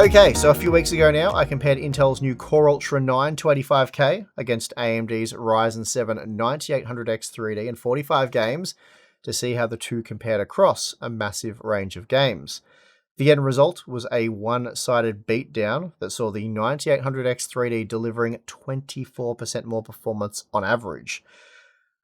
Okay, so a few weeks ago now, I compared Intel's new Core Ultra 9 285K against AMD's Ryzen 7 9800X 3D in 45 games to see how the two compared across a massive range of games. The end result was a one-sided beatdown that saw the 9800X 3D delivering 24% more performance on average.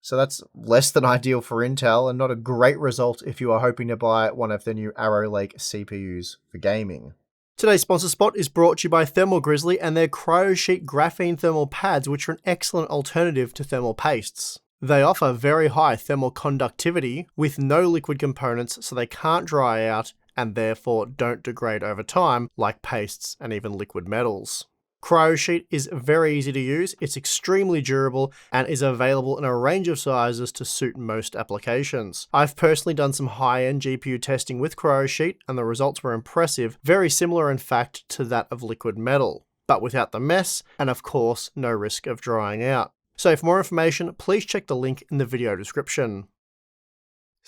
So that's less than ideal for Intel and not a great result if you are hoping to buy one of the new Arrow Lake CPUs for gaming. Today's sponsor spot is brought to you by Thermal Grizzly and their CryoSheet graphene thermal pads, which are an excellent alternative to thermal pastes. They offer very high thermal conductivity with no liquid components, so they can't dry out and therefore don't degrade over time like pastes and even liquid metals. CryoSheet is very easy to use, it's extremely durable, and is available in a range of sizes to suit most applications. I've personally done some high-end GPU testing with CryoSheet, and the results were impressive, very similar in fact to that of liquid metal, but without the mess, and of course, no risk of drying out. So for more information, please check the link in the video description.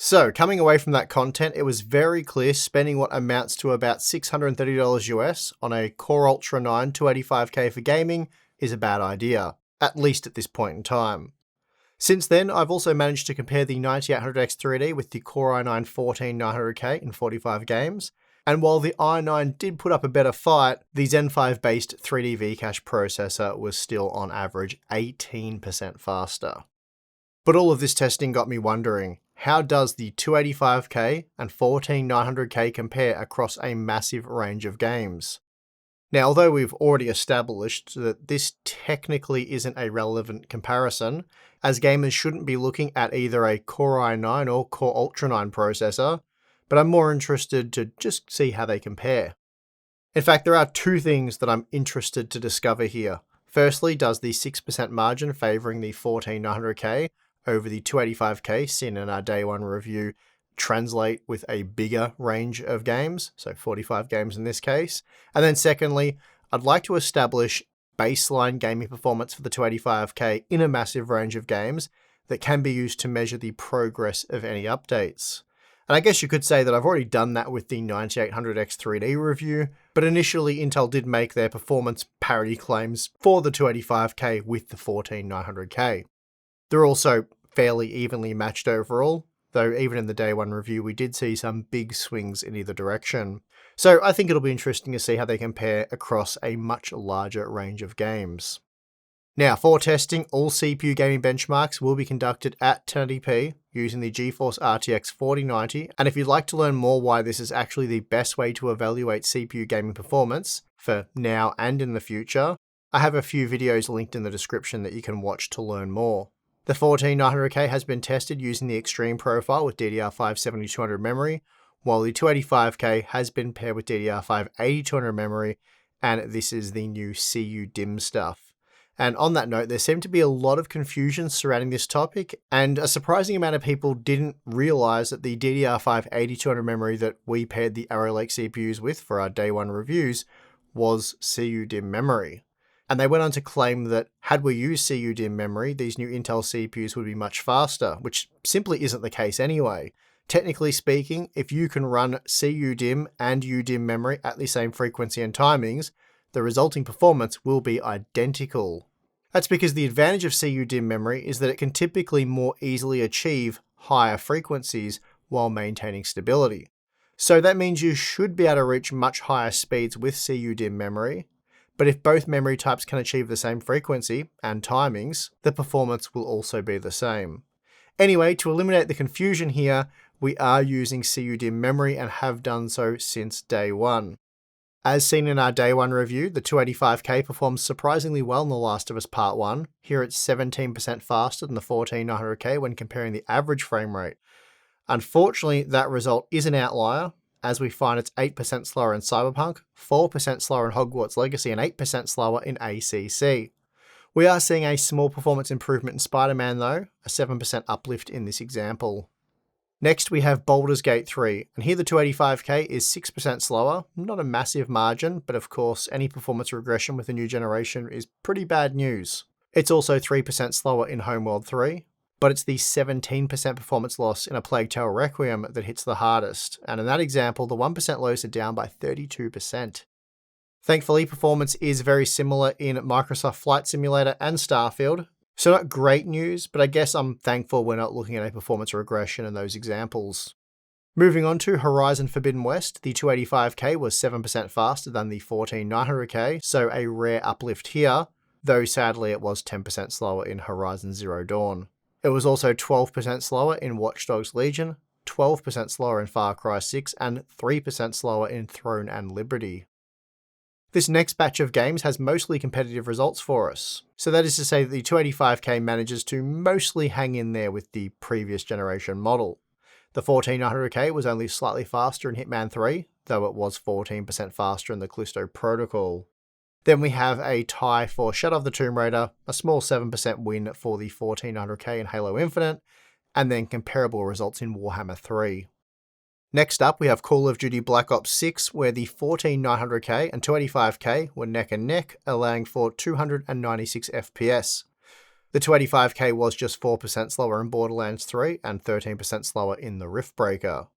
So, coming away from that content, it was very clear spending what amounts to about $630 US on a Core Ultra 9 285K for gaming is a bad idea, at least at this point in time. Since then, I've also managed to compare the 9800X 3D with the Core i9 14900K in 45 games, and while the i9 did put up a better fight, the Zen 5 based 3D Vcache processor was still on average 18% faster. But all of this testing got me wondering, how does the 285K and 14900K compare across a massive range of games? Now, although we've already established that this technically isn't a relevant comparison, as gamers shouldn't be looking at either a Core i9 or Core Ultra 9 processor, but I'm more interested to just see how they compare. In fact, there are two things that I'm interested to discover here. Firstly, does the 6% margin favouring the 14900K over the 285K seen in our day one review translate with a bigger range of games, so 45 games in this case? And then secondly, I'd like to establish baseline gaming performance for the 285K in a massive range of games that can be used to measure the progress of any updates. And I guess you could say that I've already done that with the 9800X 3D review, but initially Intel did make their performance parity claims for the 285K with the 14900K. They're also fairly evenly matched overall, though even in the day one review we did see some big swings in either direction. So I think it'll be interesting to see how they compare across a much larger range of games. Now, for testing, all CPU gaming benchmarks will be conducted at 1080p using the GeForce RTX 4090, and if you'd like to learn more why this is actually the best way to evaluate CPU gaming performance for now and in the future, I have a few videos linked in the description that you can watch to learn more. The 14900K has been tested using the Extreme profile with DDR5 7200 memory, while the 285K has been paired with DDR5 8200 memory, and this is the new CU DIMM stuff. And on that note, there seemed to be a lot of confusion surrounding this topic, and a surprising amount of people didn't realize that the DDR5 8200 memory that we paired the Arrow Lake CPUs with for our day one reviews was CU DIMM memory. And they went on to claim that had we used CU DIMM memory, these new Intel CPUs would be much faster, which simply isn't the case anyway. Technically speaking, if you can run CU DIMM and UDIMM memory at the same frequency and timings, the resulting performance will be identical. That's because the advantage of CU DIMM memory is that it can typically more easily achieve higher frequencies while maintaining stability. So that means you should be able to reach much higher speeds with CU DIMM memory, but if both memory types can achieve the same frequency and timings, the performance will also be the same. Anyway, to eliminate the confusion here, we are using CU DIMM memory and have done so since day one. As seen in our day one review, the 285K performs surprisingly well in The Last of Us Part 1. Here it's 17% faster than the 14900K when comparing the average frame rate. Unfortunately, that result is an outlier, as we find it's 8% slower in Cyberpunk, 4% slower in Hogwarts Legacy, and 8% slower in ACC. We are seeing a small performance improvement in Spider-Man though, a 7% uplift in this example. Next we have Baldur's Gate 3, and here the 285K is 6% slower, not a massive margin, but of course any performance regression with the new generation is pretty bad news. It's also 3% slower in Homeworld 3, but it's the 17% performance loss in A Plague Tale Requiem that hits the hardest, and in that example, the 1% lows are down by 32%. Thankfully, performance is very similar in Microsoft Flight Simulator and Starfield. So not great news, but I guess I'm thankful we're not looking at a performance regression in those examples. Moving on to Horizon Forbidden West, the 285K was 7% faster than the 14900K, so a rare uplift here, though sadly it was 10% slower in Horizon Zero Dawn. It was also 12% slower in Watch Dogs Legion, 12% slower in Far Cry 6, and 3% slower in Throne and Liberty. This next batch of games has mostly competitive results for us. So that is to say that the 285K manages to mostly hang in there with the previous generation model. The 14900K was only slightly faster in Hitman 3, though it was 14% faster in the Callisto Protocol. Then we have a tie for Shadow of the Tomb Raider, a small 7% win for the 14900K in Halo Infinite, and then comparable results in Warhammer 3. Next up, we have Call of Duty Black Ops 6, where the 14900K and 285K were neck and neck, allowing for 296 FPS. The 285K was just 4% slower in Borderlands 3 and 13% slower in the Riftbreaker.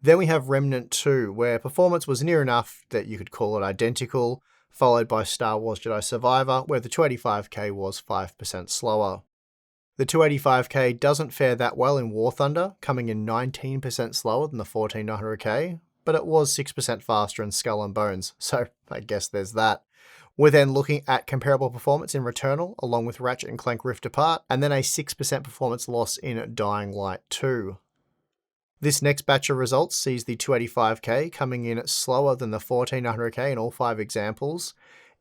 Then we have Remnant 2, where performance was near enough that you could call it identical, followed by Star Wars Jedi Survivor, where the 285K was 5% slower. The 285K doesn't fare that well in War Thunder, coming in 19% slower than the 14900K, but it was 6% faster in Skull and Bones, so I guess there's that. We're then looking at comparable performance in Returnal, along with Ratchet & Clank Rift Apart, and then a 6% performance loss in Dying Light 2. This next batch of results sees the 285K coming in slower than the 14900K in all 5 examples.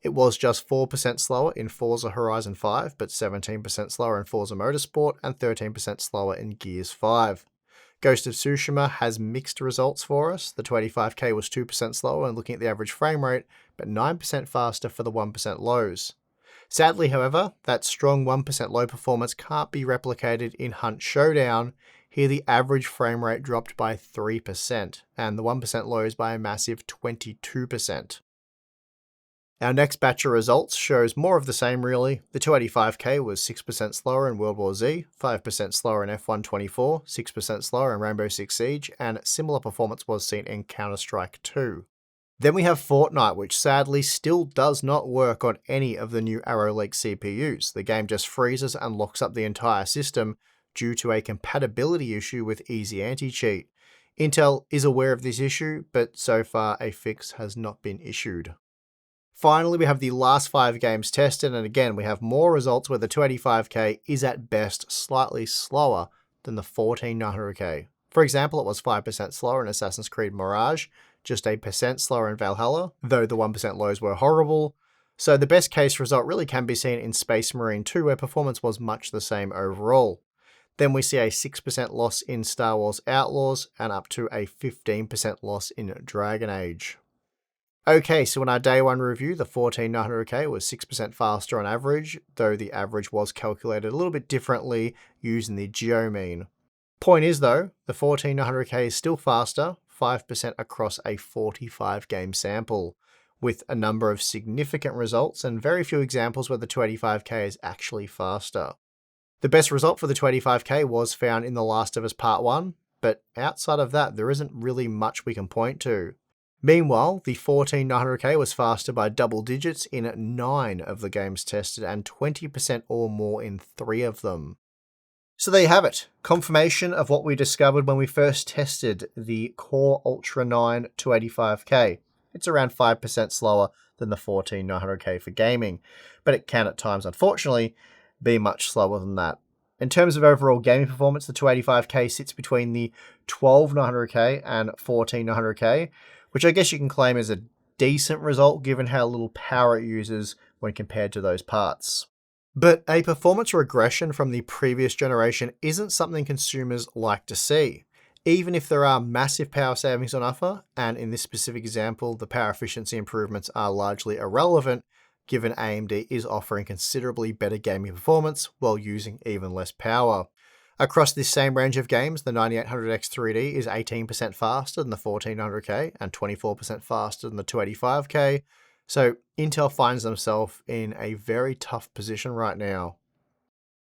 It was just 4% slower in Forza Horizon 5, but 17% slower in Forza Motorsport and 13% slower in Gears 5. Ghost of Tsushima has mixed results for us. The 285K was 2% slower and looking at the average frame rate, but 9% faster for the 1% lows. Sadly, however, that strong 1% low performance can't be replicated in Hunt Showdown. Here the average frame rate dropped by 3%, and the 1% lows by a massive 22%. Our next batch of results shows more of the same really. The 285K was 6% slower in World War Z, 5% slower in F124, 6% slower in Rainbow Six Siege, and similar performance was seen in Counter-Strike 2. Then we have Fortnite, which sadly still does not work on any of the new Arrow Lake CPUs. The game just freezes and locks up the entire system due to a compatibility issue with Easy Anti-Cheat. Intel is aware of this issue, but so far a fix has not been issued. Finally, we have the last 5 games tested, and again, we have more results where the 285K is at best slightly slower than the 14900K. For example, it was 5% slower in Assassin's Creed Mirage, just 8% slower in Valhalla, though the 1% lows were horrible. So the best case result really can be seen in Space Marine 2, where performance was much the same overall. Then we see a 6% loss in Star Wars Outlaws, and up to a 15% loss in Dragon Age. Okay, so in our day 1 review, the 14900K was 6% faster on average, though the average was calculated a little bit differently using the geomean. Point is though, the 14900K is still faster, 5% across a 45 game sample, with a number of significant results and very few examples where the 285K is actually faster. The best result for the 285K was found in The Last of Us Part 1, but outside of that, there isn't really much we can point to. Meanwhile, the 14900K was faster by double digits in 9 of the games tested and 20% or more in 3 of them. So there you have it, confirmation of what we discovered when we first tested the Core Ultra 9 285K. It's around 5% slower than the 14900K for gaming, but it can at times, unfortunately, be much slower than that. In terms of overall gaming performance, the 285K sits between the 12900K and 14900K, which I guess you can claim is a decent result given how little power it uses when compared to those parts. But a performance regression from the previous generation isn't something consumers like to see. Even if there are massive power savings on offer, and in this specific example, the power efficiency improvements are largely irrelevant, given AMD is offering considerably better gaming performance while using even less power. Across this same range of games, the 9800X3D is 18% faster than the 14900K and 24% faster than the 285K, so Intel finds themselves in a very tough position right now.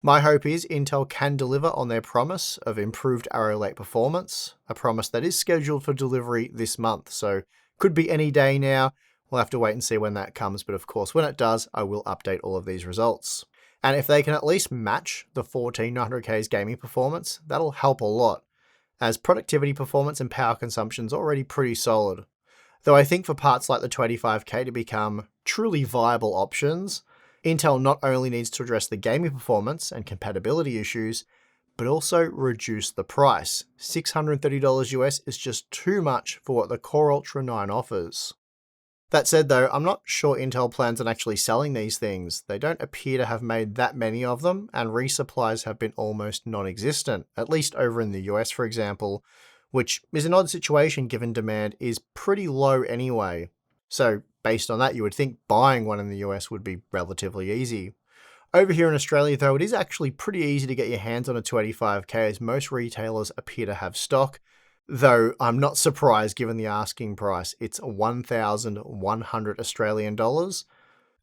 My hope is Intel can deliver on their promise of improved Arrow Lake performance, a promise that is scheduled for delivery this month, so could be any day now. We'll have to wait and see when that comes, but of course, when it does, I will update all of these results. And if they can at least match the 14900K's gaming performance, that'll help a lot, as productivity performance and power consumption is already pretty solid. Though I think for parts like the 25K to become truly viable options, Intel not only needs to address the gaming performance and compatibility issues, but also reduce the price. $630 US is just too much for what the Core Ultra 9 offers. That said though, I'm not sure Intel plans on actually selling these things. They don't appear to have made that many of them, and resupplies have been almost non-existent, at least over in the US for example, which is an odd situation given demand is pretty low anyway. So based on that, you would think buying one in the US would be relatively easy. Over here in Australia though, it is actually pretty easy to get your hands on a 25K, as most retailers appear to have stock. Though I'm not surprised given the asking price. It's 1,100 Australian dollars.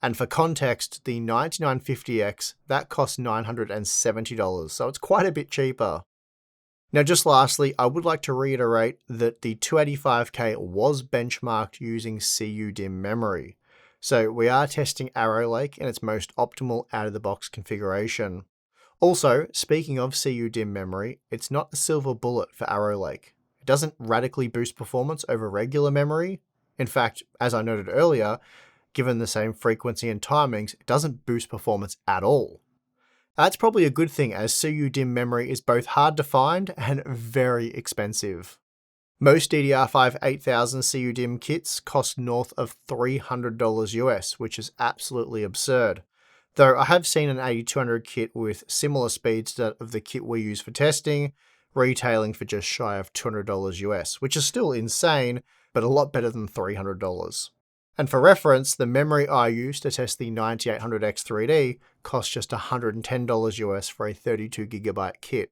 And for context, the 9950X, that costs $970, so it's quite a bit cheaper. Now just lastly, I would like to reiterate that the 285K was benchmarked using CUDIM memory. So we are testing Arrow Lake in its most optimal out-of-the-box configuration. Also, speaking of CUDIM memory, it's not a silver bullet for Arrow Lake. It doesn't radically boost performance over regular memory. In fact, as I noted earlier, given the same frequency and timings, it doesn't boost performance at all. That's probably a good thing, as CUDIM memory is both hard to find and very expensive. Most DDR5 8000 CUDIM kits cost north of $300 US, which is absolutely absurd. Though I have seen an 8200 kit with similar speeds to that of the kit we use for testing, retailing for just shy of $200 US, which is still insane, but a lot better than $300. And for reference, the memory I used to test the 9800X3D cost just $110 US for a 32GB kit.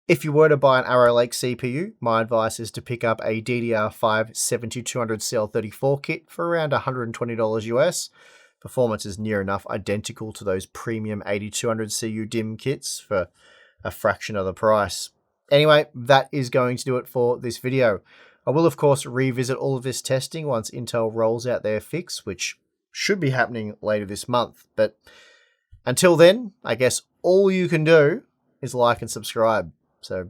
If you were to buy an Arrow Lake CPU, my advice is to pick up a DDR5 7200CL34 kit for around $120 US. Performance is near enough identical to those premium 8200 CUDIM kits for a fraction of the price. Anyway, that is going to do it for this video. I will of course revisit all of this testing once Intel rolls out their fix, which should be happening later this month. But until then, I guess all you can do is like and subscribe. So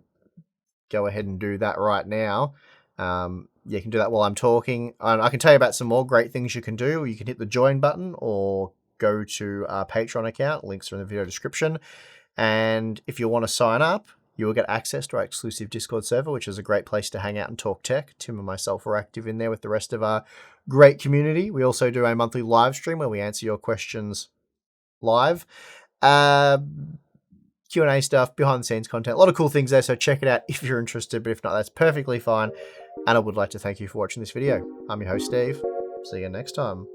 go ahead and do that right now. You can do that while I'm talking. And I can tell you about some more great things you can do. You can hit the join button or go to our Patreon account. Links are in the video description. And if you want to sign up, you will get access to our exclusive Discord server, which is a great place to hang out and talk tech. Tim and myself are active in there with the rest of our great community. We also do a monthly live stream where we answer your questions live. Q&A stuff, behind the scenes content, a lot of cool things there, so check it out if you're interested, but if not, that's perfectly fine. And I would like to thank you for watching this video. I'm your host, Steve. See you next time.